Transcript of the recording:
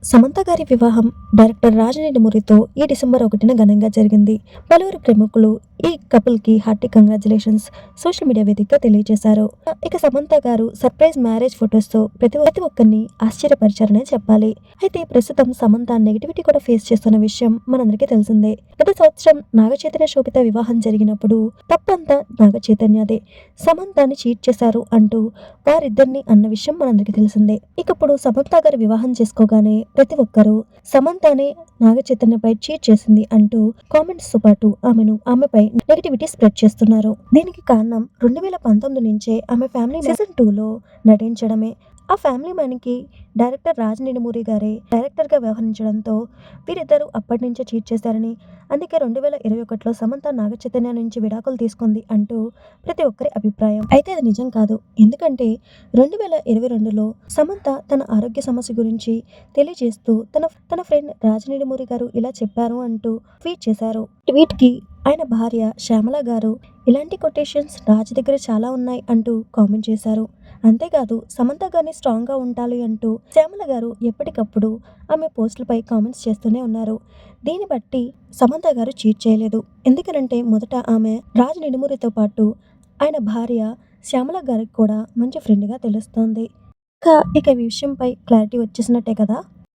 సమంత గారి వివాహం డైరెక్టర్ రాజనీటిమురితో ఈ డిసెంబర్ 1న ఘనంగా జరిగింది. పలువురు ప్రముఖులు ఈ కపుల్‌కి హార్టీ కంగ్రాచ్యులేషన్స్ సోషల్ మీడియా వేదికగా తెలియజేశారు. ఇక సమంత గారు సర్ప్రైజ్ మ్యారేజ్ ఫోటోస్‌తో ప్రతి ఒక్కరిని ఆశ్చర్యపరిచారనే చెప్పాలి. అయితే ప్రస్తుతం సమంత నెగటివిటీ కూడా ఫేస్ చేస్తున్న విషయం మనందరికీ తెలిసిందే. గత సంవత్సరం నాగచైతన్య శోభిత వివాహం జరిగినప్పుడు తప్పంతా నాగచైతన్యదే. సమంతని చీట్ చేశారు అంటూ వారిద్దరిని అన్న విషయం మనందరికీ తెలిసిందే. ఇకప్పుడు సమంత గారు వివాహం చేసుకోగానే ప్రతి ఒక్కరూ సమంతనే నాగచైతన్యపై చీట్ చేసింది అంటూ కామెంట్స్ తో పాటు ఆమెపై నెగటివిటీ స్ప్రెడ్ చేస్తున్నారు. దీనికి కారణం 2019 నుంచే ఆమె ఫ్యామిలీ సీజన్ 2లో నటించడమే. ఆ ఫ్యామిలీ మ్యాన్ కి డైరెక్టర్ రాజ్ నిడుమూరి గారే డైరెక్టర్ గా వ్యవహరించడంతో వీరిద్దరూ అప్పటి నుంచే చీట్ చేశారని, అందుకే 2021లో సమంత నాగచైతన్య నుంచి విడాకులు తీసుకుంది అంటూ ప్రతి ఒక్కరి అభిప్రాయం. అయితే అది నిజం కాదు. ఎందుకంటే 2022లో సమంత తన ఆరోగ్య సమస్య గురించి తెలియజేస్తూ తన ఫ్రెండ్ రాజ్ నిడుమూరి గారు ఇలా చెప్పారు అంటూ ట్వీట్ చేశారు. ట్వీట్ కి ఆయన భార్య శ్యామల గారు ఇలాంటి కొటేషన్స్ రాజ్ దగ్గర చాలా ఉన్నాయి అంటూ కామెంట్ చేశారు. అంతేకాదు సమంత గారిని స్ట్రాంగ్ గా ఉండాలి అంటూ శ్యామల గారు ఎప్పటికప్పుడు ఆమె పోస్టులపై కామెంట్స్ చేస్తూనే ఉన్నారు. దీన్ని బట్టి సమంత గారు చీట్ చేయలేదు. ఎందుకనంటే మొదట ఆమె రాజ్ నిడుమూరితో పాటు ఆయన భార్య శ్యామల గారికి కూడా మంచి ఫ్రెండ్గా తెలుస్తోంది. ఇక ఈ విషయంపై క్లారిటీ వచ్చేసినట్టే కదా.